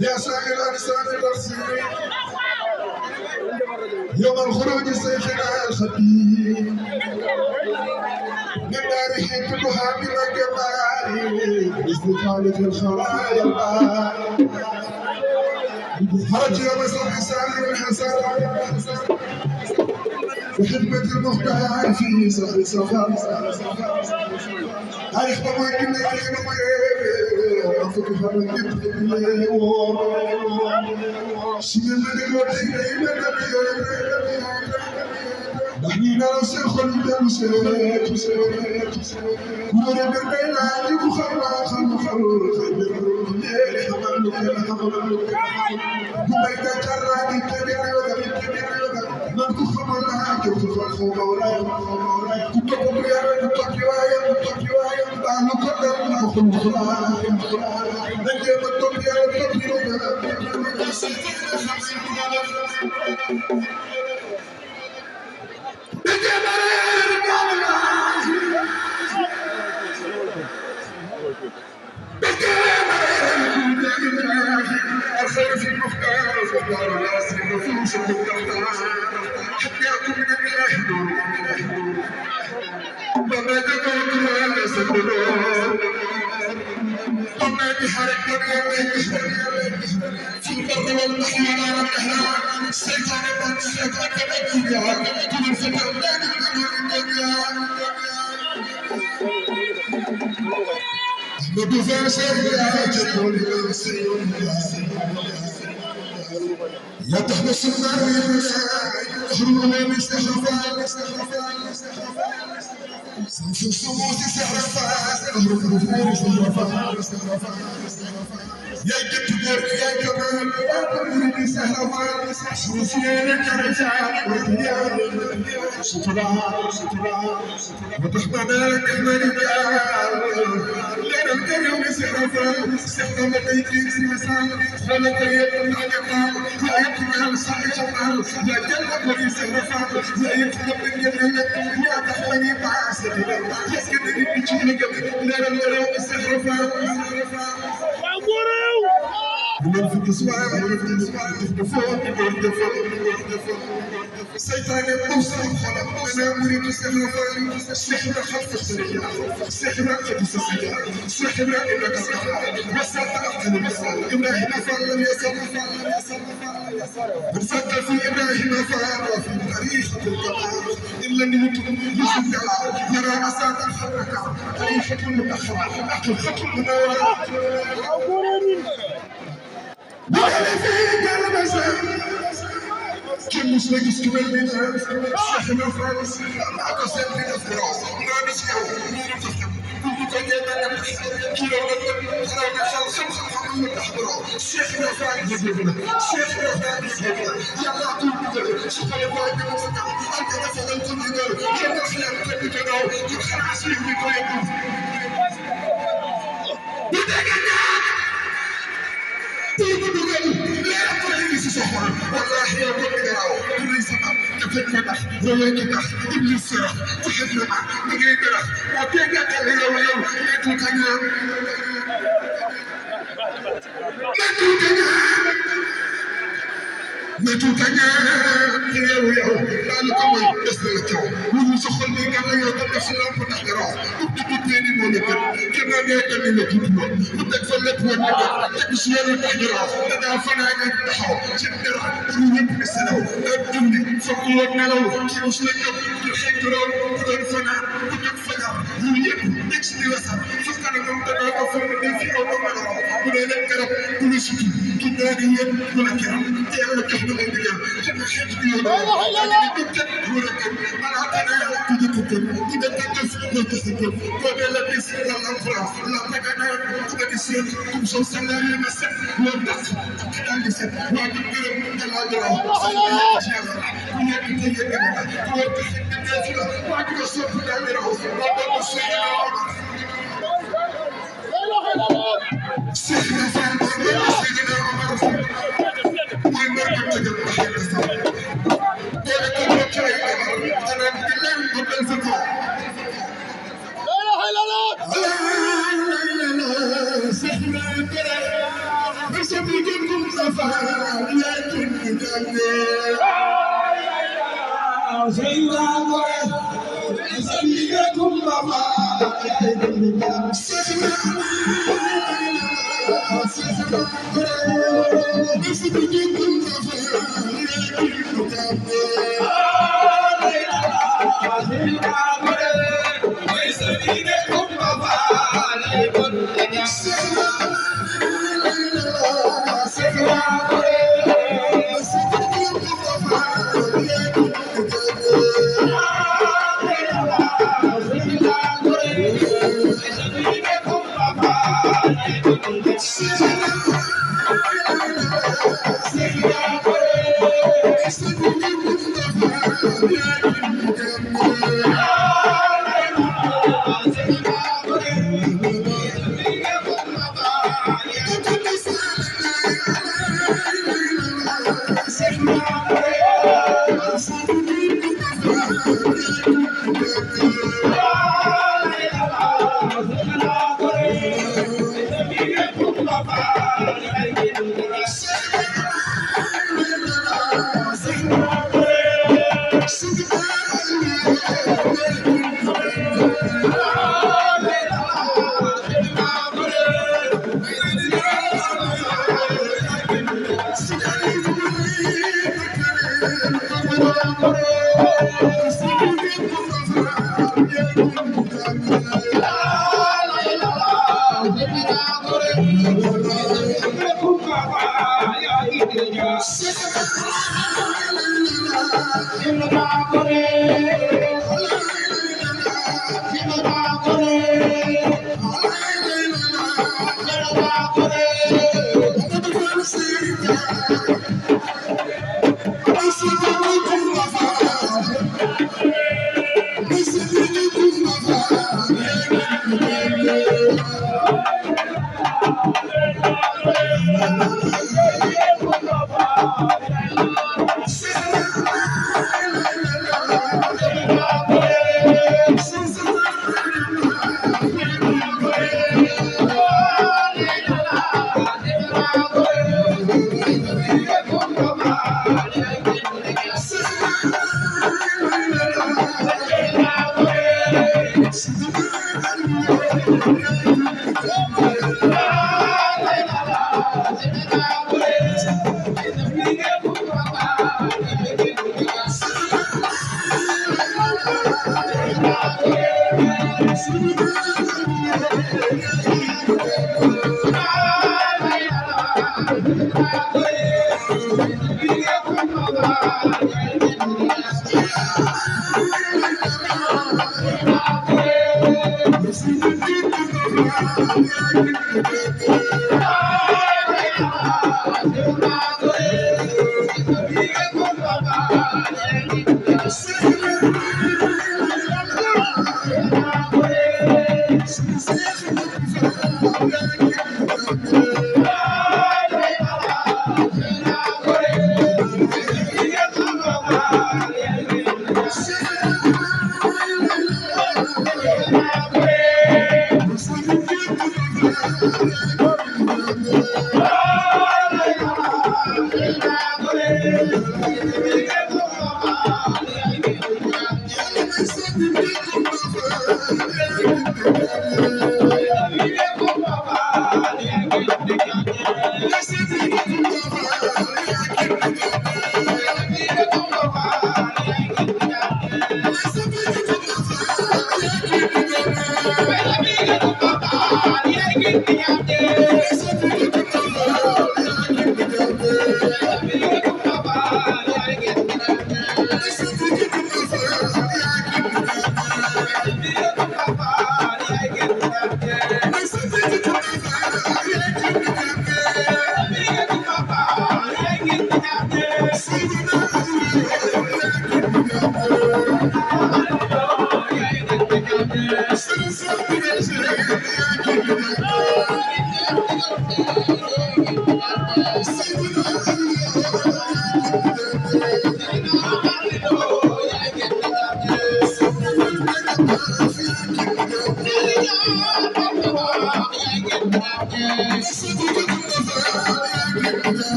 يا سائل أجساد الأرسل يوم الخروج سيفنا الخبير من داره كلها من الجمال باستفادة الخرايا خرج يوم صبح سالم الحسن وخدمة المختار في صخر صفا عارف ما كنا كنا أفكر هذا الجد شنو اللي نقول وحنينا نسخن بمسيرات نور بالبيلا يجيب خيرا خلو خير وبيت جرادي كبير نركو خمالا كيف تفرخوا مولاي كنت أقول يا رب تقيوايا بانو قدر ناخذ خلاي نجي بطل يا رب تقيوايا الخير في المختار والدار الناس النفوس المختار حياكم من الله نور وما تقول ولا سبلون وما بحرك في البر والبحر ولا الأهلام الشيطان كبيرا كل فتى لا نقدر الدنيا بدفع سيئات كل لا تحبس النار اهرب من استخفاف سوف الصمود سحرفات اهرب من استخفاف يا كبر يا كمان يا كبر سحرفات سوسيانك رجال وثياب سترا وتحمد لك المرجال لنا الكريم سحرفات سحرفات يكفي سمسان ولك يكون عليك لا يكون صحيح لا جلك سحرفات لا يكون من جنك يا تحمني بعاسك يسكن بجيلك لنا الكريم سحرفات من في الصواب سيطان الطوسة أنا أريد سحرفان سحر خلف السرية سحر قدس السرية سحر إنك سحر وسط أقتل إبراهيم فعل لم يسر رفضت في إبراهيم فعل وفي طريقة القمر إلا نيوتن يسجل يرى أساد الحركة طريقة المتأخرة أقل خطر منورة وأنا في قلب زين كم مسلكس كمان من شيخنا فارس ما قصد من الفراس ما نسيو نور تفهم كيلو خلاص خمسة محمد تحضره شيخنا فارس شيخنا فارس يلا طول شيخنا فارس أنت تفضل كل دور يلا خير كل دور يخرج عسير بكل والله يا كل جراو كل سبب تفكر وياك إبليس سرق تحرم بقدرة وتجد اليوم نتوكنا يو قالوا كوي اسمعوا ونسخن لي كما يقول سلام فتحرا تبتدي مولك كما يقول لك تبوا وتكفلت ونك تشير التحرا تدافعنا عن التحو شدرا ونبي السلام الدنيا فقوتنا لو كمسلك الحجرا وتدفنا وتكفنا ونبي نكسي وسط فكنا نمتنا وفرنا في أول مرة ونذكر كل شيء كداريا ونكرم يلا كحنا نبيا لا اله الا الله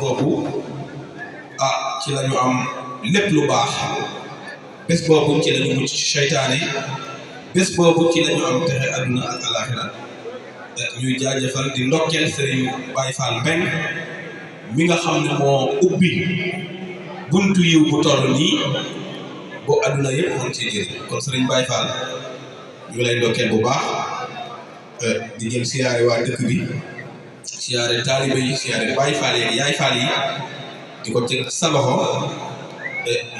boobu ci la ñu am lépp lu baax bés boobu ci la ñu mucc ci seytaane bés boobu ci la ñu am texe àdduna ak alaaxira ñuy jaajëfal di ndokkeel Serigne Baye Fall Mbeng mi nga xam ne moo ubbi buntu yiw bu toll nii boo àdduna yëpp mën ci jëriñ kon Serigne Baye Fall ñu lay ndokkeel bu baax di jël siyaare waa dëkk bi siyaare taalibe yi siyaare Baye Fall yi Yaay Fall yi di ko teg sa loxo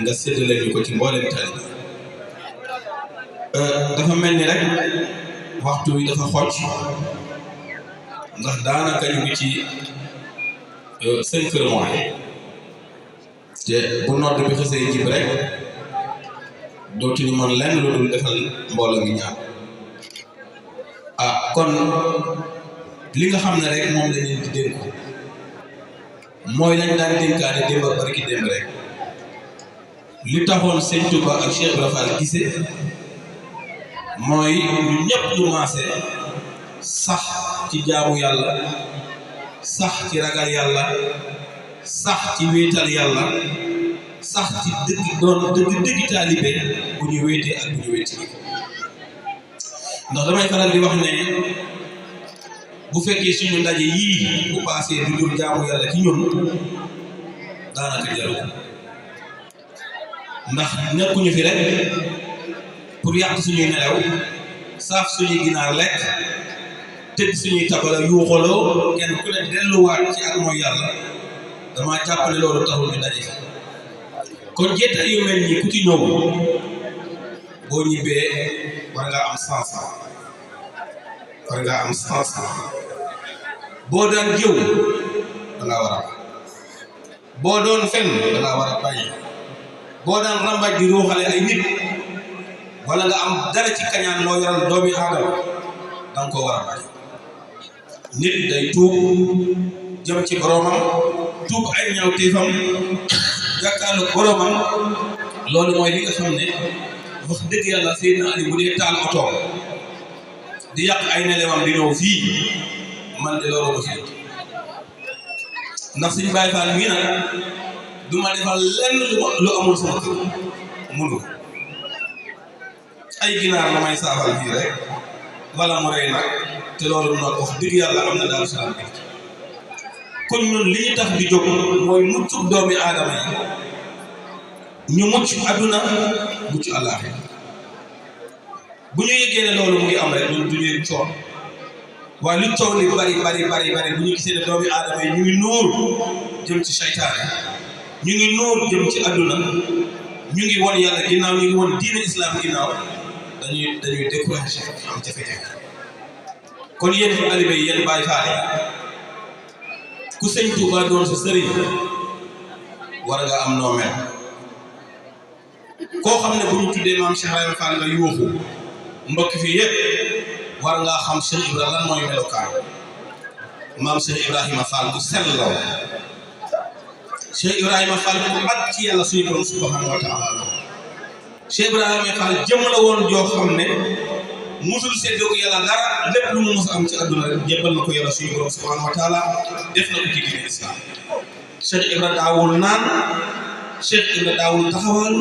nga séddale ñu ko ci mboolem taalibe dafa mel ni rek waxtu wi dafa xocc ndax daanaka ñu ngi ci 5 heures moins te bu nodd bi xasee jib rek dootuñu mën lenn lu dul defal mbooloo mi ñaan kon li nga xam ne rek moom la leen di dénk mooy lañ daan dénkaane démb ak barki démb rek li taxoon Sëñ Touba ak Cheikh Ibra Fall gisee mooy ñu ñëpp ñu maase sax ci jaamu yàlla sax ci ragal yàlla sax ci wéetal yàlla sax ci dëgg taalibe bu ñu wéetee ak bu ñu wéeti ndax damay faral di wax ne bu fekkee suñu ndaje yii bu paasee du jur jaamu yàlla ci ñun daanaka jaru ndax nekkuñu fi rek pour yàq suñuy nelaw saaf suñuy ginaar lekk tëj suñuy tabala yuuxaloo kenn ku ne delluwaat ci ak mooy yàlla dama jàpp ne loolu taxul ñu daje fi kon jeeta yu mel nii ku ci ñëw boo ñibbee war ngaa am sens boo daan jëw dangaa war a boo doon fen dangaa war a bàyyi boo daan rambaj di ruuxale ay nit wala nga am dara ci kañaan loo yoral doomi aadama danga ko war a bàyyi nit day tuub jëm ci boromam tuub ay ñaawteefam jàkkaarlu boromam loolu mooy li nga xam ne wax dëgg yàlla Seydina Ali bu dee taal otoom di yàq ay nelewam di ñëw fii man de loolu ko fi ndax suñu Baye Fall mii nag du ma defal lenn lu amul sama kër mënu ay ginaar la may saafal fii rek wala mu rey nag te loolu nag wax dëgg yàlla am na daal salaam bi kon ñun li ñu tax di jóg mooy mucc doomi aadama yi ñu mucc adduna mucc àllaaxira bu ñu yeggee ne loolu mu ngi am rek ñun du ñuy coon waaye lu coow li bari bu ñu gisee ne doomi aadama yi ñu ngi nóor jëm ci seytaane ñu ngi nóor jëm ci adduna ñu ngi won yàlla ginnaaw ñu ngi won diine islam ginnaaw dañuy découragé am jafe-jafe kon yéen taalibe yi yéen Baay Faal ku Sëñ Tuubaa doon sa sëriñ war nga am noo mel koo xam ne bu ñu tuddee maam Cheikh Ibrahima Fall nga yuuxu mbokk fii yëpp war ngaa xam Cheikh Ibrahima lan mooy melokaan maam Cheikh Ibrahima Fall bu sell la Cheikh Ibrahima Fall bu àgg ci yàlla suñu borom subhanahu wa taala Cheikh Ibrahima Fall jëm la woon joo xam ne musul séddoo ko yàlla dara lépp lu mu mos a am ci àdduna rek jébbal na ko yàlla suñu borom subhanahu wa taala def na ko ci diine islam Cheikh Ibrahima daawul naan Cheikh Ibrahima daawul taxawal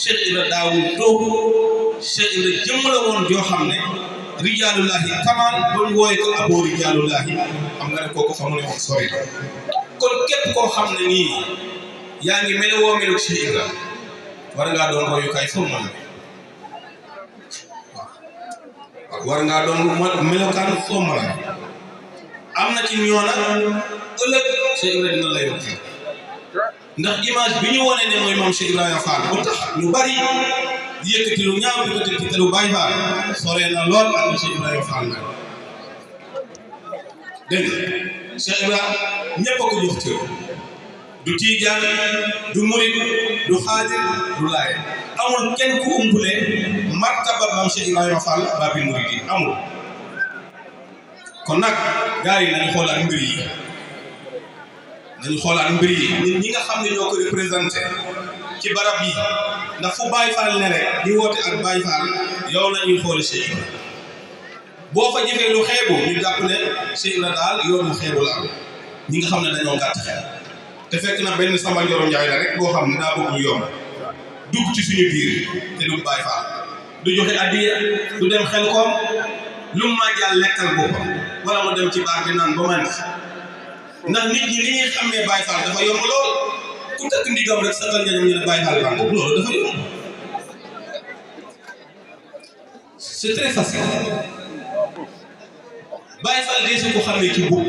Cheikh Ibrahima daawul toog Cheikh Ibrahima jëm la woon joo xam ne rijaalullahi kamaan ba mu wooye ko aboo rijaalullahi xam nga ne kooku xamul ne wax sori kon képp koo xam ne nii yaa ngi mel woo melu Cheikh Ibrahima war ngaa doon royukaay foofu moom war ngaa doon melokaan foofu moom am na ci ñoo nag ëllëg Cheikh Ibrahima dina lay wax ndax image bi ñu wane ne mooy moom Cheikh Ibrahima Fall bu tax ñu bari yëkkati lu ñaaw di ko teg ci këru Baye Fall soree na lool ak Cheikh Ibrahima Fall nag dégg nga Cheikh Ibrahima ñëpp a ko jox cër du tiijaan du murit du xaadir du laay amul kenn ku umpule martaba maam Cheikh Ibrahima Fall Babil Mouridine amul kon nag gars yi nañu xoolaat mbir yi nit ñi nga xam ne ñoo ko représenté ci barab yi ndax fu Baye Fall ne rek di woote ak Baye Fall yow la ñuy xooli Cheikh Ibra boo fa jëfee lu xeebu ñu jàpp ne Cheikh Ibra daal yoon lu xeebu la am ñi nga xam ne dañoo gàtt xel te fekk na benn Samba Ndioro Ndiaye la rek boo xam ne daa bëgg lu yomb dugg ci suñu biir te du Baay Faal du joxe addiya du dem xel koom lu ma jàll lekkal boppam wala mu dem ci baar bi naan ba man ndax nit ñi li ñuy xamee Baay Faal dafa yomb lool ku takk ndigam rek sagal nga ñu ne Baay Faal baa boobu loolu dafa yomb c'est très facile Baay Faal deesu ko xamee ci bopp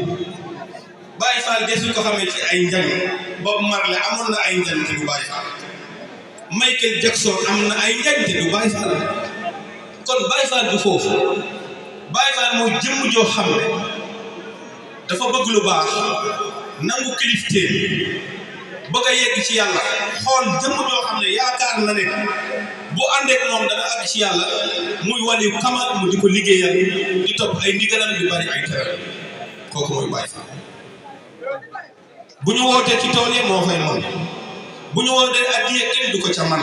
Baay Faal deesu ko xamee ci ay njañ Bob Marley amoon na ay njañ te du Baay Faal Michael Jackson am na ay njañ te du Baay Faal kon Baay Faal du foofu Baay Faal mooy jëmm joo xam ne dafa bëgg lu baax nangu kilifteen bëgg a yegg ci yàlla xool jëmm joo xam ne yaakaar na ne bu àndeek moom dana àgg ci yàlla muy wali kamal mu di ko liggéeyal di topp ay ndigalam di bari ay tere kooku mooy Baay Faal bu ñu wootee ci tool yi moo fay moom bu ñu wootee addiya kenn du ko ca man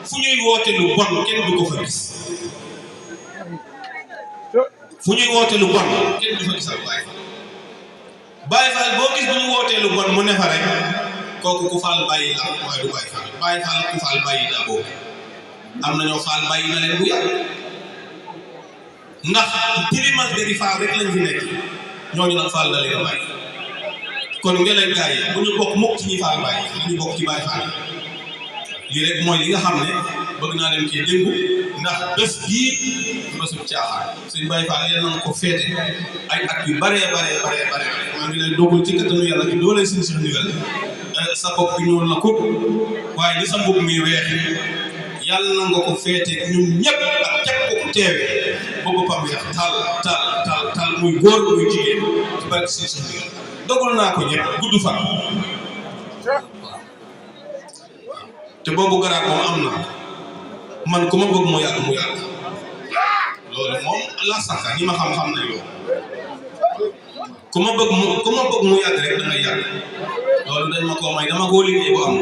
fu ñuy woote lu bon kenn du ko fa gis fu ñuy woote lu bon kenn du fa gisal Baay Faal boo gis bu ñu wootee lu bon mu ne fa rek kooku ku faal bàyyi la waaye du Baay Faal Baay Faal ku faal bàyyi la boobu am na ñoo faal bàyyi na leen bu yàgg ndax tilimal dari faal rek lañ fi nekk ñooñu nag faal na leen a bàyyi kon ngeleen gaa yi bu ñu bokk mukk ci ñi faal bàyyi ñu bokk ci Baay Faal lii rek mooy li nga xam ne bëgg naa leen cee déngu ndax bés bii bésu caaxaan suñu Baay Faal yal na ko féete ay at yu bare maa ngi lay dogal ci kattanu yàlla ci doole suñu si ndigal sa bopp bi ñuul na ko waaye li sa mbubb mi weex yàlla na nga ko féete ñun ñëpp ak képp ko teewe ba boppam weex tal muy góor muy jigéen ci barke suñu si ndigal dogal naa ko ñëpp gudd fan te boobu garaat moom am na man ku ma bëgg mu yàgg loolu moom la sànq ñi ma xam nañ loolu ku ma bëgg mu yàgg rek da ngay yàgg loolu dañ ma koo may dama koo liggéey bu am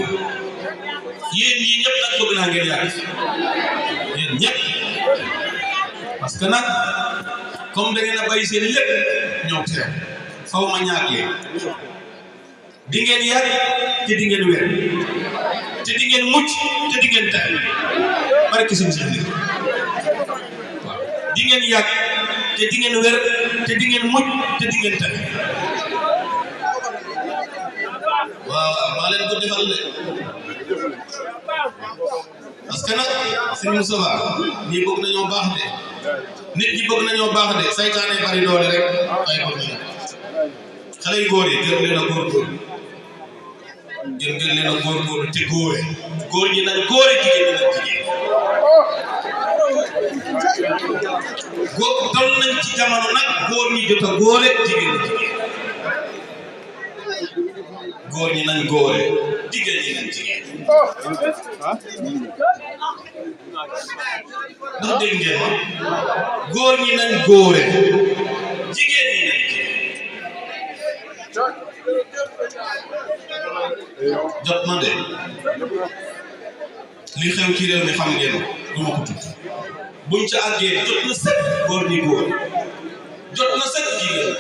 yéen ñii ñëpp nag bëgg naa ngeen yàgg yéen ñëpp parce que nag comme da ngeen a bàyyi seen lépp ñëw teew faw ma ñaag leen di ngeen yàgg te di ngeen wér te di ngeen mucc te di ngeen tay barke suñu seen liggéey di ngeen yàgg te di ngeen wér te di ngeen mucc te di ngeen tay waaw maa leen ko defal de parce que nag Serigne Moustapha ñii bëgg nañoo baax de nit ñi bëgg nañoo baax de saytaane bari doole rek ay bëgg nañu xale yu góor yi gën leen a góorgóorlu gën leen a góorgóorlu te góor ñi nañ góore jigéen ñi nañ jigéen góor toll nañ ci jamono nag góor ñi jot a góore jigéen ñi góor ñi nañ góore jigéen ñi nañ jigéen ndax dégg ngeen ma góor ñi nañ góore jigéen ñi nañ jigéen jot na de li xew ci réew mi xam ngeen du ma ko tudd buñ ca àggee jot na sëkk góor ñi góor jot na sëkk jigéen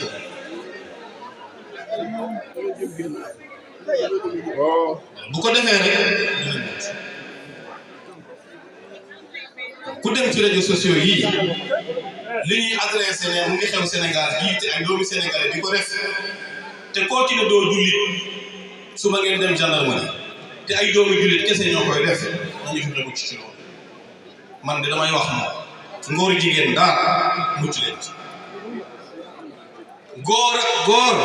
bu ko defee rek ku dem ci réseaux sociaux yii li ñuy adressé ne mu ngi xew Sénégal gii te ay doomi sénégalais di ko def te koo ci ne doo jullit suba ngeen dem gendarmerie te ay doomi jullit kese ñoo koy def nañu fi mucc ci loolu man de damay wax moom ngóor jigéen daal mucc leen ci góor ak góor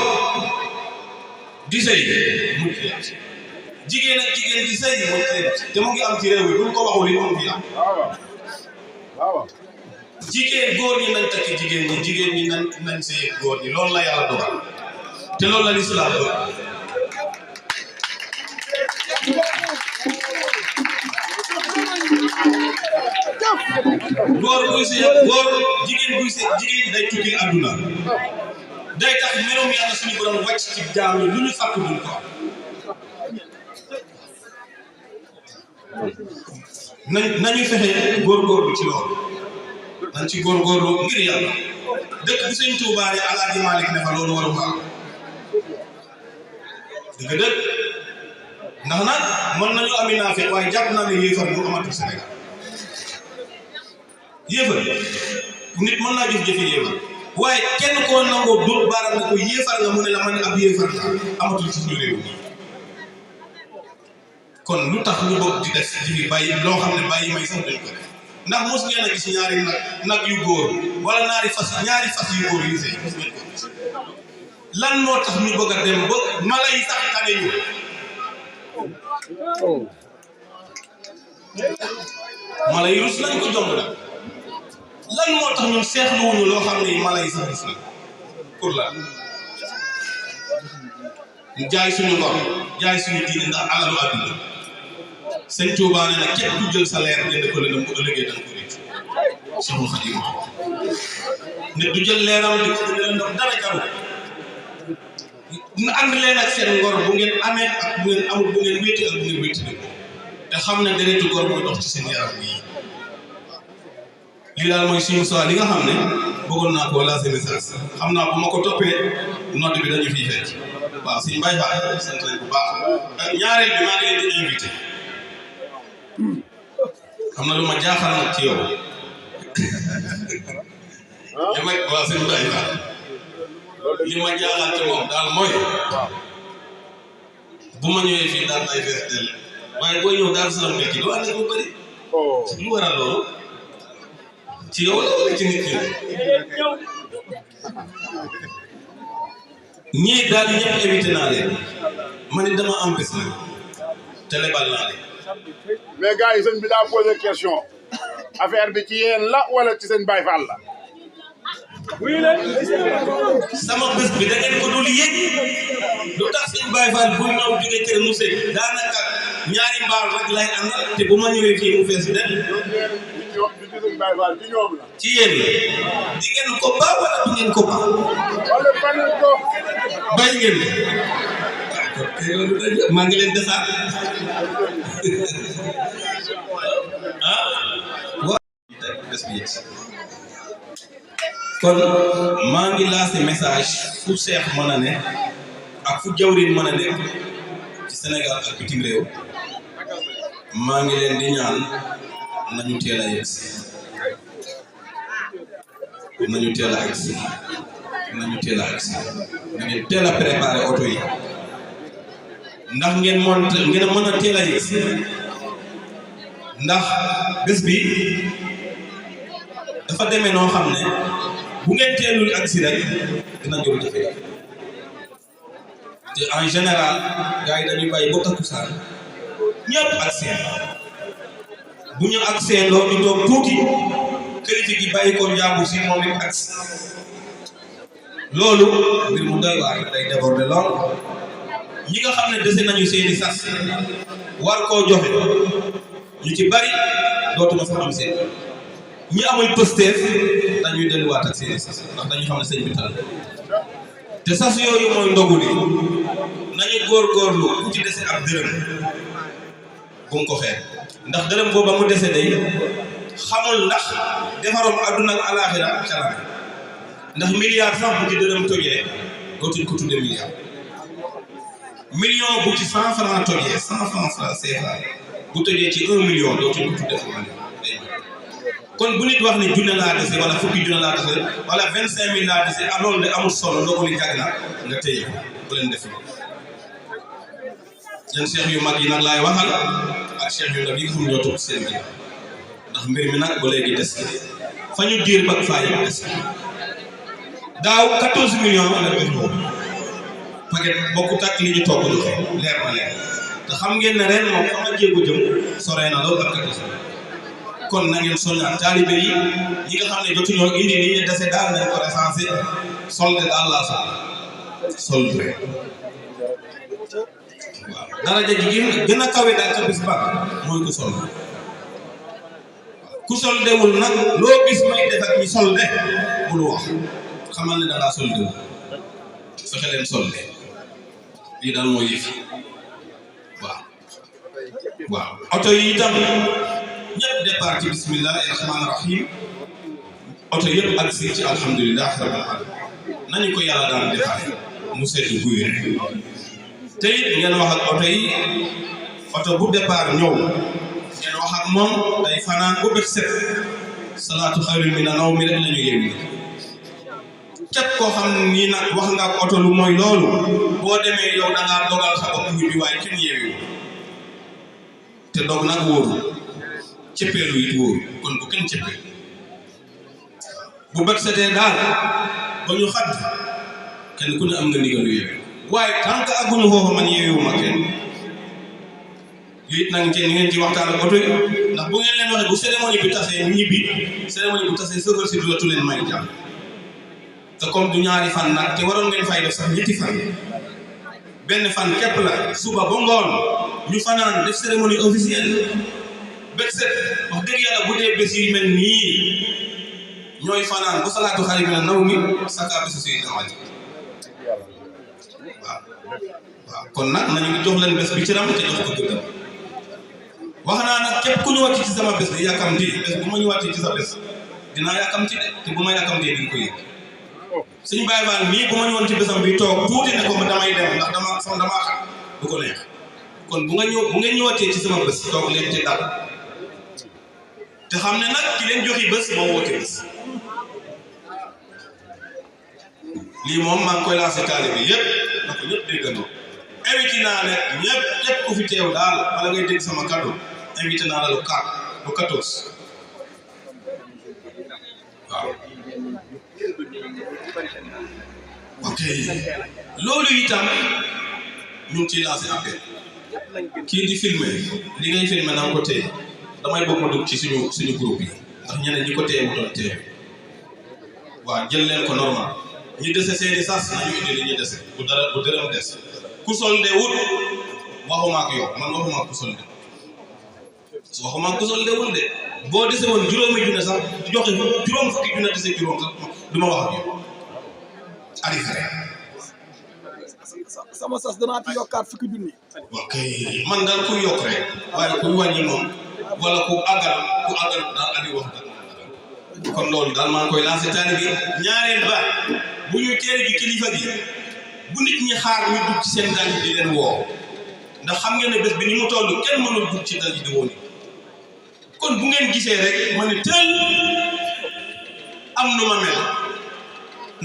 di sëy mucc leen ci jigéen ak jigéen di sëy mucc leen ci te mu ngi am ci réew mi buñ ko waxul it mu ngi am jigéen góor ñi nañ takk jigéen ñi nañ sëy góor ñi loolu la yàlla dogal te loolu la lislaam dogal góor buy sëy góor jigéen buy sëy jigéen day tukki àdduna day tax mbirum yàlla suñu borom wàcc ci jaam yi lu ñu fàkk duñ ko nañu fexe góorgóorlu ci loolu nañ ci góorgóorlu ngir yàlla dëkk bi Sëñ Tuubaa ne Alaaji Maalik ne fa loolu waru fa dëgg ndax nag mën nañu ami naafeq waaye jàpp naa ne yéefar bu amatul Sénégal yéefar nit mën naa jëf-jëfi yéefar waaye kenn koo nangoo dóor baaraam ne ko yéefar nga mu ne la man ab yéefar la amatul ci suñu réew mi kon lu tax ñu bëgg di def di fi bàyyi loo xam ne bàyyi may sax dañ ko def ndax mos ngeen a gis ñaari nag yu góor wala ñaari fas yu góor yu sëy mos ngeen ko gis lan moo tax ñu bëgg a dem ba mala yi sax tane ñu mala yi rus nañ ko jomb la lan moo tax ñun seexluwuñu loo xam ne mala yi sax rus nañ pour la jaay suñu ngor jaay suñu diine ndax alalu àdduna sëñ Tuubaa nee na képp ku jël sa leer jënd ko lëndëm bu ëllëgee danga ko réccu Seexul Xadiim nit du jël leeram di ko lëndëm dara jaru ñu ànd leen ak seen ngor bu ngeen amee ak bu ngeen amul bu ngeen wéeti ak bu ngeen wéeti te xam ne deretu gor mooy dox ci seen yaram bii lii daal mooy suñu soi li nga xam ne bëggoon naa koo lancer message xam naa bu ma ko toppee note bi dañu fiy fekk waaw suñu mbay baax sant nañ bu baax ñaareel bi maa ngi leen di invité xam na lu ma jaaxal nag ci yow li ma waaw suñu mbay baax li ma jaaxal ci moom daal mooy bu ma ñëwee fii daal may fees del waaye booy ñëw daal salaam nekki doo ànd ak lu bëri lu waral loolu ci yow la wala ci nit ñii daal ñëpp évité naa leen man it dama am bés nag te lebal naa leen. mais gars yi sëñ bi daa posé question affaire bi ci yéen la wala ci seen Baye Fall la. sama bés bi da ngeen ko dul yëg lu tax seen Baye Fall bu ñëw jóge kër mu sëy daanaka ñaari mbaal rek lay àndal te bu ma ñëwee fii mu fees del ci yéen la di ngeen ko ba wala du ngeen ko ba bay ngeen maa ngi leen desaat bés bi yegg kon maa ngi lancé message fu seex mën a ne ak fu jawrin mën a nekk ci Sénégal ak bitim réew maa ngi leen di ñaan nañu teel a yegg nañu teel a agsi nañu teel a agsi ngeen teel a préparé oto yi ndax ngeen mën a mën a teel a yegg ndax bés bi dafa demee noo xam ne bu ngeen teelul agsi rek dina jël jafe-jafe te en général gars yi dañuy bàyyi ba takkusaan ñëpp agsi bu ñu agsee loo ñu toog tuuti kilifa gi bàyyi ko njàmbur si moom it agsi loolu mbir mu doy waar day déborder lool ñi nga xam ne dese nañu seeni sas war koo joxe ñu ci bari dootuma sax am seen ñi amul pësteef dañuy delluwaat ak seeni sas ndax dañu xam ne sëñ bi tal te sas yooyu mooy ndogu li nañu góorgóorlu ku ci dese ab dërëm bu mu ko xeeb ndax dërëm booba mu dese day xamul ndax defaroom àdduna ak alaaxira ak xalaat ndax milliard sax bu ci dërëm tojee dootuñ ko tudde million bu ci 100 francs tojee 100 francs CFA bu tojee ci 1 million dootuñ ko tudde kon bu nit wax ne junne laa dese wala fukki junne laa dese wala 25000 laa dese ah loolu de amul solo ndogu li jag na nga téye bu leen def yéen cheikh yu mag yi nag laay waxal ak cheikh yu ndaw yi nga xam ñoo toog seen ginnaaw ndax mbir mi nag ba léegi des fa ñu diir ba faa yëpp des daaw 14 millions la def boobu paquet bokkut ak li ñu toog joxe leer na leer te xam ngeen ne ren moom fa ma jéego jëm soree na loolu ak 14 kon na ngeen soññaat taalibe yi ñi nga xam ne jotuñoo indi ni ñu dese daal nañ ko recensé solde daal laa solde waaw daraja ji gën a kawe daal ca bis ba mooy ku solde ku soldewul nag loo gis may def ak ñi solde bul wax xamal ne da ngaa soldewul fexe leen solde lii daal mooy yëf waaw oto yi itam ñëpp départ ci bismillahi rahmaani rahim oto yëpp ak si ci alhamdulilah rabbil alamin nañu ko yàlla daan defar mu seetlu guy rek te it ngeen wax ak oto yi oto bu départ ñëw ngeen wax ak moom day fanaan bu bët set salaatu xayrun mina nawm rek lañu yeewi képp koo xam ne nii nag wax nga ak oto lu mooy loolu boo demee yow da ngaa dogal sa bopp ñibbi waaye kenn yeewi te dog nag wóoru cëppeelu it wóoru kon bu kenn cëppee bu bët setee daal ba ñu xadd kenn ku ne am nga ndigalu yeewi waaye tant que aguñu foofu man yeewiwuma kenn yooyu it nag ngeen ci waxtaan ak oto yi ndax bu ngeen leen waxee bu cérémonie bi tasee ñibbi cérémonie bu tasee chauffeur si dootu leen may jàmm te comme du ñaari fan nag te waroon ngeen fay def sax ñetti fan benn fan képp la suba ba ngoon ñu fanaan def cérémonie officielle bët set wax dëgg yàlla bu dee bés yi mel nii ñooy fanaan bu salaatu xayrun mina nawmi saka bésu si dawaj waaw kon nag nañu jox leen bés bi ci ram te jox ko gëddam wax naa nag képp ku ñëwaat ci sama bés di yàkkamti bés bu ma ñëwaatee ci sa bés dinaa yàkkamti de te bu ma yàkkamtee di nga ko yëg suñu Baye Fall mii bu ma ñëwoon ci bésam bi toog tuuti ne ko damay dem ndax damaa xam du ko neex kon bu ngeen ñëwaatee ci sama bés toog leen te dal te xam ne nag ki leen joxi bés moo woote bés lii moom maa ngi koy lancé taalibe bi yëpp na ko ñëpp déggandoo invité naa ne ñëpp képp ku fi teew daal wala ngay dégg sama kàddu invité naa la lu 14 waaw ok loolu itam ñu ngi ciy lancé appel kii di filmer li ngay filmer na nga ko téye damay bëgg ma dugg ci suñu groupe yi ndax ñeneen ñi ko téye mu doon téye waaw jël leen ko normal ñi dese seeni sas nañu indi li ñu dese bu dërëm des ku solde wut waxuma ak yow man waxuma ak ku solde waxuma ak ku solde wul de boo dese woon juróomi junne sax joxe juróom fukki junne dese juróom sax du ma wax ak yow arrivé sama sas danaa ci yokkaat fukki junni. ok man daal ku yokk rek waaye ku wàññi moom wala ku àggal daal andi wax dëgg kon loolu daal maa ngi koy lancé taalibe bi ñaareel ba bu ñu teere gi kilifa gi bu nit ñi xaar ñu dugg ci seen dal di leen woo ndax xam ngeen ne bés bi ni mu toll kenn mënul dugg ci dal di woo ni kon bu ngeen gisee rek ma ne tël am nu ma mel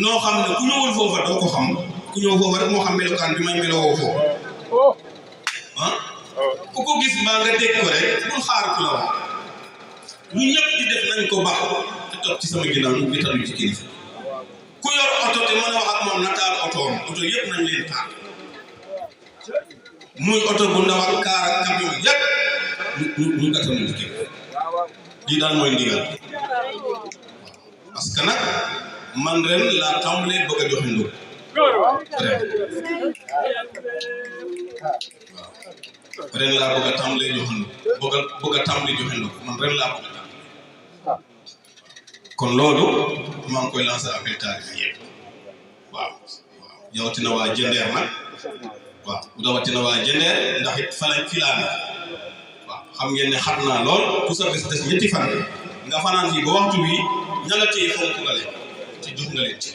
noo xam ne ku ñëwul foofa doo ko xam ku ñëw foofa rek moo xam melokaan bi may meloo foofu ah ku ko gis mbaa nga dégg ko rek bul xaar ku la wax ñu ñëpp di def nañ ko baax te topp ci sama ginnaaw ñu ngi talu ci kilifa ku yor oto te mën a wax ak moom na taal otoom oto yëpp nañ leen taal muy oto bu ndaw ak kaar ak camion yëpp ñu gàttalu ci kilifa lii daal mooy ndigal parce que nag man ren laa tàmbalee bëgg a joxe ndox ren laa bëgg a tàmbalee joxe ndox bëgg a tàmbalee joxe ndox man ren laa bëgg a tàmbalee kon loolu maa ngi koy lancé appel taalibe yëpp waaw rawatina waa Jëndeer nag waaw rawatina waa Jëndeer ndax it fa lañ filaane waaw xam ngeen ne xat naa lool ku sa bés des ñetti fan nga fanaan fii ba waxtu bi ña nga téye fonk nga leen ci jox nga leen ci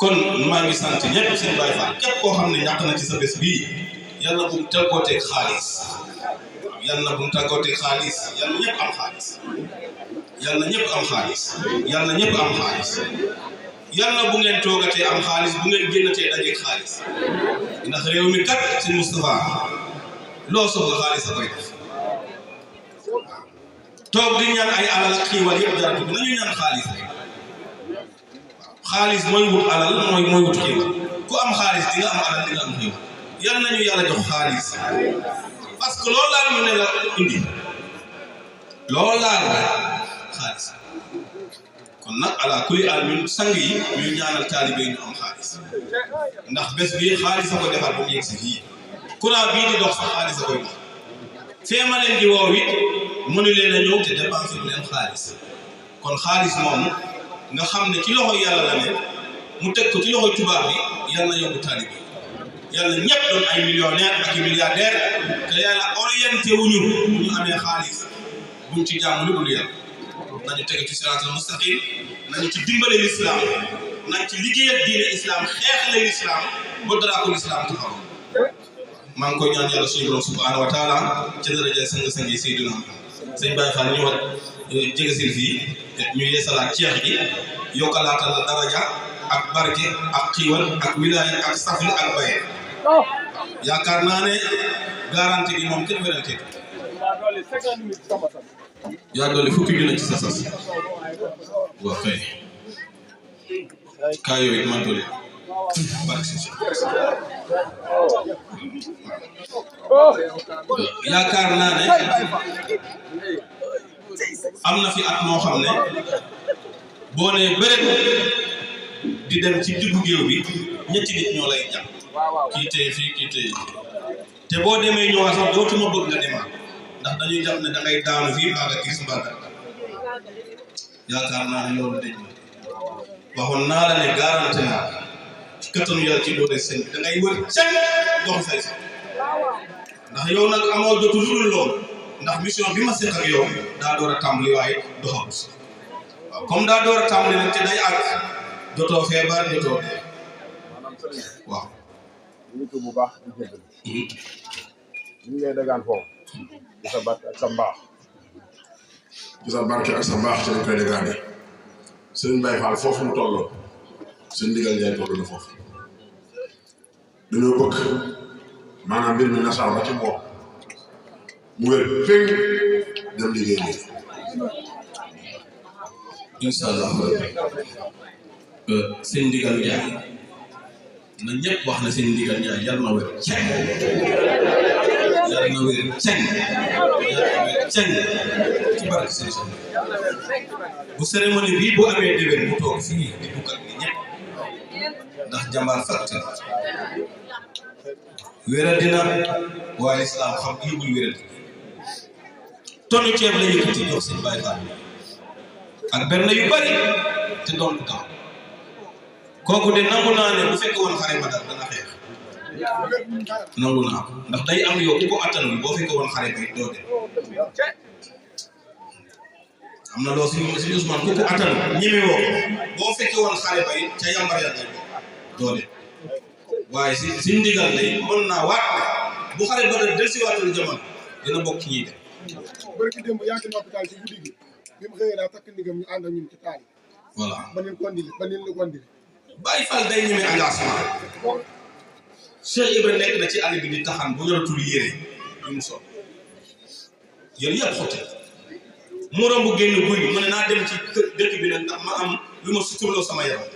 kon maa ngi sant ñëpp seen Baye Fall képp koo xam ne ñàkk na ci sa bés bii yal na bu mu tàggooteeg xaalis yal na bu mu tàggooteeg xaalis yal na ñëpp am xaalis yal na ñëpp am xaalis yal na ñëpp am xaalis yal na bu ngeen toogatee am xaalis bu ngeen génnatee dajeeg xaalis ndax réew mi kat si Moustapha loo soxla xaalis a koy def toog di ñaan ay alal ak xiiwal yëpp jaratu nañu ñaan xaalis rek xaalis mooy wut alal mooy wut xiiwal ku am xaalis di nga am alal di nga am xiiwal yal nañu yàlla jox xaalis parce que loolu laal ñu ne la indi loolu laal xaalis kon nag ala kulli al ñun sang yi ñu ñaanal taalibe yi ñu am xaalis ndax bés bi xaalis a ko defar ba mu yegg si fii courant bii di dox sax xaalis a koy dox feema leen di woow it mënu leen a ñëw te dépensé bu leen xaalis kon xaalis moom nga xam ne ci loxo yàlla la ne mu teg ko ci loxo tubaab bi yàlla na yóbbu taalibe yàlla ñëpp doon ay millionnaire ak i milliardaire te yàlla orienté wuñu ñu amee xaalis buñ ci jàmm lu dul yàlla nañu tege ci siraatal mustaqim nañu ci dimbale l'islam nañ ci liggéeyal diine islam xeexale l'islam ba dara ko l'islam taxaw maa ngi koy ñaan yàlla suñu borom subhanahu wa taala ci daraja sang-sang yi Seydina sëñ Baye Fall ñu war jege sil fii ñu yeesalaat ceex gi yokkalaatal la daraja ak barke ak xiiwal ak wilaaya ak safli ak baye yaakaar naa ne garanti bi moom kenn werante yaa dolli fukki junni ci sa sas waaw kay kaa yooyu it man dolli barke si yaakaar naa ne am na fi at moo xam ne boo nee bëreet di dem ci diggu géew bi ñetti nit ñoo lay jàpp kii tey fii kii tey te boo demee ñëwaat sax dootuma bëgg nga demaat ndax dañuy jàpp ne da ngay daanu fii mbaa nga gis mbaa nga yaakaar naa ne loolu dañ waxoon naa la ne garanti naa ci kattanu yàlla ci doole sëñ da ngay wër sëñ dox say sax ndax yow nag amoo jotu lu dul loolu ndax mission bi ma seq ak yow daa door a tàmbali waaye doxagut waaw comme daa door a tàmbali nag te day àgg jotoo feebar jotoo dee waaw. ñu ngi bu baax di jégalu. ñu ngi lay dagaan foofu. di sa barke ak sa mbaax. ci sa barke ak sa mbaax ci lañ koy dagaane sëñ Baye Fall foofu mu tolloo sëñ Ndigal Ndiaye toll na foofu dañoo bëgg maanaam mbir mi nasaar ba ci bopp mu wér féng dem liggéey bi incha allah sëñ Ndigal Ndiaye na ñëpp wax na sëñ Ndigal Ndiaye yal na wér ceng yal na wér ceng ceng ci barke sëñ bu cérémonie bii bu amee déwén mu toog fii di duggal ni ñëpp ndax jàmbaar fàtte wéral dina waaye islam xam yëgul wéral tonu ceeb la yëkkati jox sëñ Baye Fall ak benn yu bari te doon taw kooku de nangu naa ne bu fekkee woon xare Badar dana xeex nangu naa ko ndax day am yow ku ko attanul boo fekkee woon xare bay doo dem am na loo si Ousmane ku ko attanul ñeme woo boo fekkee woon xare bay ca yambar ya ngay doo dem waaye si ndigal lay mën naa waat ne bu xare Badar dellusiwaatul jamono dina bokk ci ñuy dem. barki démb yaa ngi hôpital ci guddi gi bi mu xëyee daa takk ndigam ñu ànd ak ñun ci taal yi. voilà ba leen kondili ba leen la kondili. Baye Fall day ñeme engagement Cheikh Ibrahima nekk na ci àll bi di taxan bu yoratul yére yu mu sol yére yëpp xotte mu romb génn guy mu ne naa dem ci dëkk bi nag ndax ma am lu ma suturloo sama yaram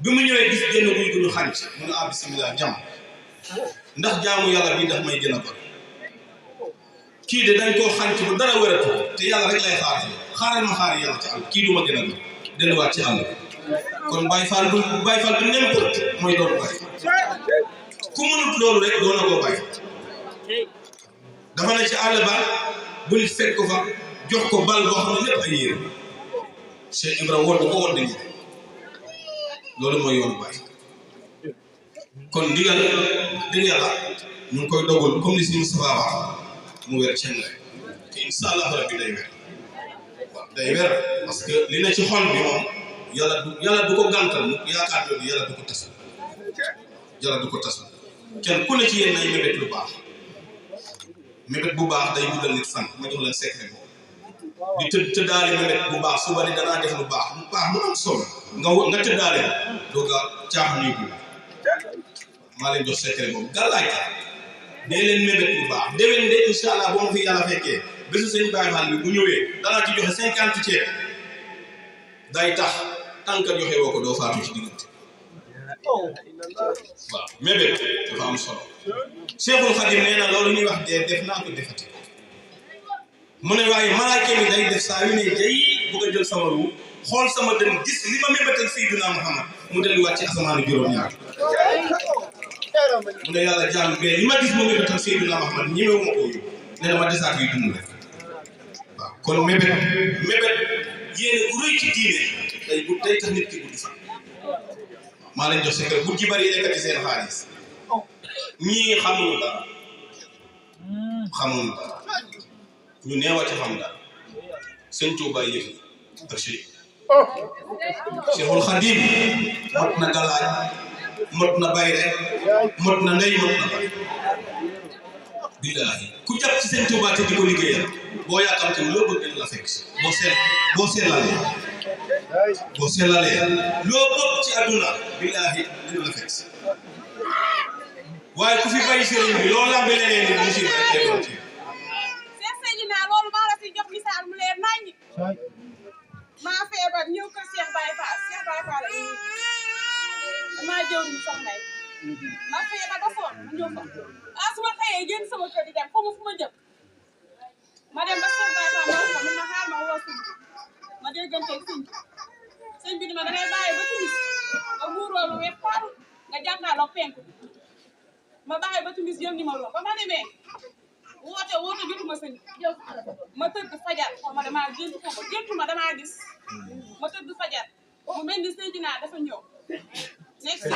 bi mu ñëwee gis génn guy gu ñu xànc mu ne ah bisimilah jàmm ndax jaamu yàlla bi daf may gën a bari kii de dañ koo xànc bu dara wératu te yàlla rek lay xaaral ma xaar yàlla ci àll kii du ma gën a gën delluwaat ci àll kon Baye Fall du n'importe mooy doon Baye ku mënut loolu rek doon na koo Baye dafa ne ci àll ba bu nit fekk ko fa jox ko bal boo xam ne lépp ay yére Cheikh Ibrahima woon ko woon dañuy loolu mooy yoonu Baye kon ndigal dëgg yàlla ñu ngi koy dogal comme li si Moustapha wax mu wér ceng rek te incha allah rabbi day wér waaw day wér parce que li ne ci xol bi moom yàlla du ko gàntal yaakaar jooju yàlla du ko tas kenn ku ne ci yéen nay mébét lu baax mébét bu baax day guddal nit fan ma jox leen secret boobu di tëddaale mébét bu baax suba ni danaa def lu baax mu am solo nga tëddaale doo ga caaxaan ñuy gudd maa leen jox secret boobu gàllaaj dee leen mébét bu baax déwén de incha allah boo ma fi yàlla fekkee bésu sëñ Baye Fall bi bu ñëwee danaa ci joxe 50 ceeb day tax tànk joxe woo ko doo faatu ci diggante waaw mébét dafa am solo Cheikhul Khadim nee na loolu ñuy wax dee def naa ko defati mu ne waaye malaaka mi day def saa yu ne jay bëgg a jël sama ru xool sama dënn gis li ma mébétal Seydina Muhammad mu delluwaat ci asamaanu juróom-ñaar mu ne yàlla jaam mais li ma gis moo mébétal Seydina Muhammad ñemewu ma koo yóbbu ne dama desaat yuy dund rek waaw kon mébét yéene bu rëy ci diine day tax nit ki guddi fan maa leen jox secret bu ci bari lekkati seen xaalis ñii xamuñu dara ñu neewa ci xam dara sëñ Tuuba yëf ak Cheikhul Khadim mot na galaaj mot na bayre mot na ndey mot na bay billahi ku jàpp ci seen Tuubaa te di ko liggéeyal boo yàkkamte loo bëgg dina la fekk boo sellalee loo bëgg ci àdduna billahi dina la fekk waaye ku fi bàyyi sëriñ bi loolu lambe leneen ni musiba rek lay doon ci Cheikh Seydina loolu maa la si jox misaal mu leer nañ maa feebar ñëw kër Cheikh Baye Fall damaa jëw ñu soxna yi ma feebar ba sonn ma ñëw fa su ma xëyee génn sama kër di dem fu ma jëm ma dem ba Cheikh Baye Fall ma xaar ma woo sëñ ma dégganteeg sëñ bi ni ma dangay bàyyi ba timis nga muuroo lu weex faal nga jàkkaarloo penku ma bàyyi ba timis yëm ni ma loo ba ma demee woote jotuma sëñ ma tëdd fajar xaw ma damaa géntuma damaa gis ma tëdd fajar mu mel ni Seydina dafa ñëw nekk si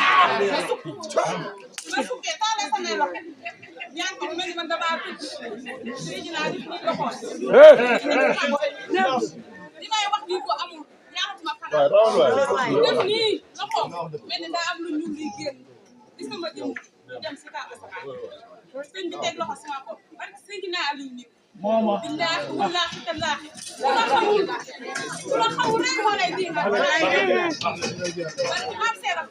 ma sukkee taale samay loxo ñaan ko mu mel ni man damaa tëdd Seydina di fi loxoon li may wax nii ko amul ñaanatuma xanaa def nii loxoom mel ni daa am lu ñuul liy génn di sama jëm dem si kaw asamaan sëñ bi teg loxo sama bopp parce que sëñ naa Aliou nit billaahi wallaahi tallaahi ku la xamul rek moo lay diinga parce que maam seera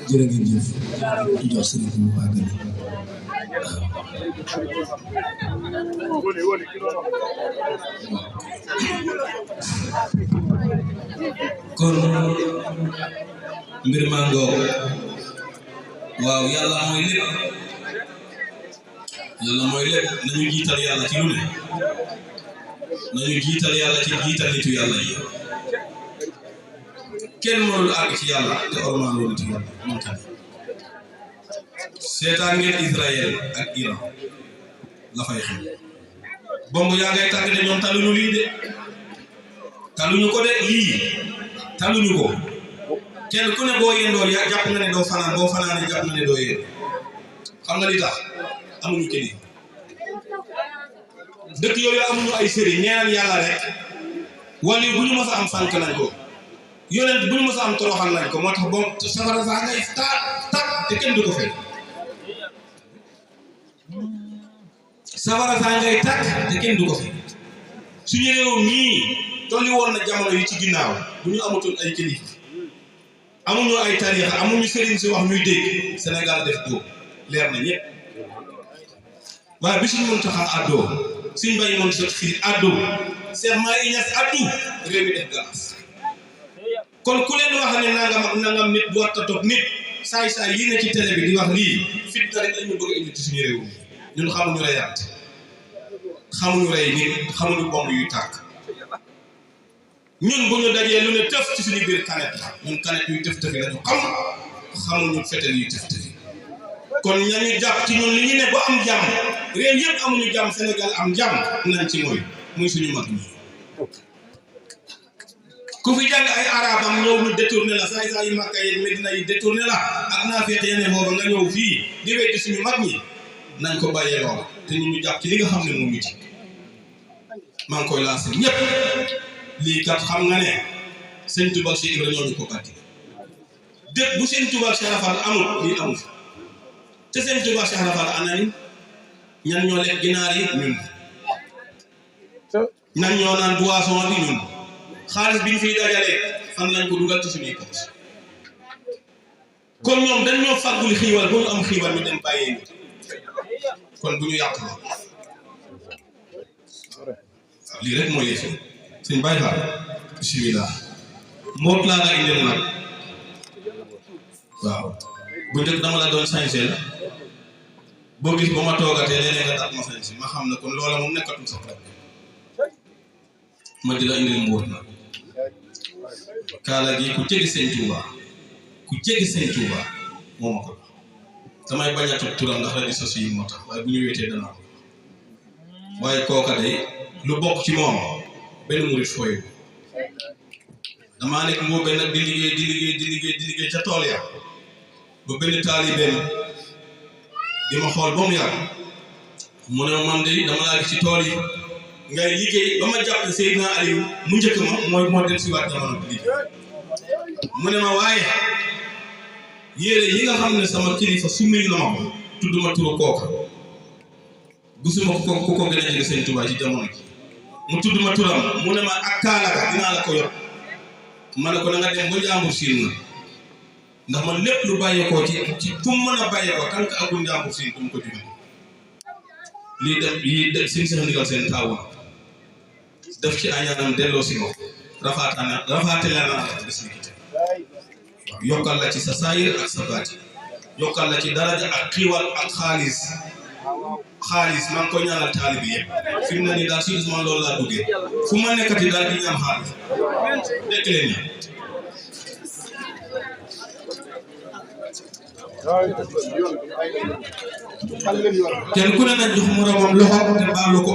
jërë ngeen jëf di jox sëriñ bi mu wàggale kon mbir maa ngoog waaw yàlla mooy lépp nañu jiital yàlla ci lu ne nañu jiital yàlla ci jiital nitu yàlla yi kenn mënul àgg ci yàlla te ormaanoo nitu yàlla mënta ne seetaan ngeen Israël ak Iran la fay xam bomb yaa ngay tàgg de ñoom taluñu lii de taluñu ko de lii taluñu ko kenn ku ne boo yendoo yaa jàpp nga ne doo fanaan boo fanaane jàpp nga ne doo yéen xam nga li tax amuñu kilifa dëkk yooyu amuñu ay sëriñ ñeenal yàlla rek wala bu ñu mës a am sànk nañ ko yonent bu ñu mës a am toroxal nañ ko moo tax bon safara saa ngay taat te kenn du ko fay safara saa ngay tàkk te kenn du ko fay suñu réew mii tolli woon na jamono yi ci ginnaaw bu ñu amutoon ay kilifa amuñu ay tariixa amuñu sëriñ si wax ñuy dégg Sénégal def dóob leer na ñëpp waaye bi suñu mën taxaa àddoo suñ bàyyi moon sot fii àddoo Seex Maay Ñas àddu réew mi def galas kon ku leen wax ne nangam nit bu war a toog nit saay-saay yi ne ci télé bi di wax lii fitna rek lañu bëgg a indi ci suñu réew mi ñun xamuñu reyante xamuñu rey nit xamuñu bomb yuy tàkk ñun bu ñu dajee lu ne tëf ci suñu biir kanet la ñun kanet yuy tëf tëfi lañu xamuñu fetel yuy tëf tëfi kon ñañu jàpp ci ñun li ñu ne ba am jàmm réew yëpp amuñu jàmm Sénégal am jàmm nañ ci muy suñu mag ñi ku fi jàng ay arabam ñëw ñu détourné la saay yi Makka yi Medina yi détourné la ak naa feete yeneen booba nga ñëw fii di weddi suñu mag ñi nañ ko bàyyee lool te ñu jàpp ci li nga xam ne moom ñu ci maa ngi koy lancé ñëpp lii kat xam nga ne sëñ Touba Cheikh Ibra ñoo ñu ko bàtti dëkk bu sëñ Touba Cheikh Rafal amul lii amul te sëñ Touba Cheikh Rafal anani ñan ñoo lekk ginaar yi ñun ñan ñoo naan boisson bi ñun xaalis bi ñu fiy dajale fan lañ ko dugal ci suñuy poche kon ñoom dañ ñoo fàggul xiiwal ba ñu am xiiwal ñu dem bàyyee ñu kon bu ñu yàq la lii rek mooy yëf yi sëñ Baye Fall bismillah mboot laa nga indil nag waaw bu njëkk dama la doon sañse la boo gis ba ma toogatee léeg-léeg nga tax ma sañse ma xam ne kon loola moom nekkatul sa problème ma di la indil mboot nag kaala gi ku jege sëñ Touba moo ma ko damay bañ a tudd turam ndax rajo sos yi moo tax waaye bu ñu wéetee danaa ko waaye kooka day lu bokk ci moom benn murit fooyu damaa nekk moo benn nag di liggéey ca tool ya ba benn taalibeem di ma xool ba mu yàgg mu ne man de dama laa gis ci tool yi ngay liggéey ba ma jàpp Seydina Aliou mu njëkk ma moo dem si waat jamono bi liggéey mu ne ma waaye yére yi nga xam ne sama kilifa summil na ma ko tudd ma turu kooka gisuma ku ko gën a jege Sëñ Tuubaa ci jamono ji mu tudd ma turam mu ne ma ak kaala ga dinaa la ko yor ma ne ko na nga dem ba Njàmbur Siin na ndax man lépp lu bàyyeekoo ci fu mu mën a bàyyeekoo tant que agul Njàmbur Siin du mu ko jóge lii dem Sëñ Seex Ndigal seen taawu def ci añaanam delloo si ma rafaatale naa la des ni kite waaw yokkal la ci sa saayir ak sa baati yokkal la ci daraja ak xiiwal ak xaalis maa ngi ko ñaanal taalibe yëpp fi mu ne nii daal sérieusement loolu laa duggee fu ma nekkati daal di ñaan xaalis dekk leen ñi kenn ku ne na jox moromam loxo te baalu ko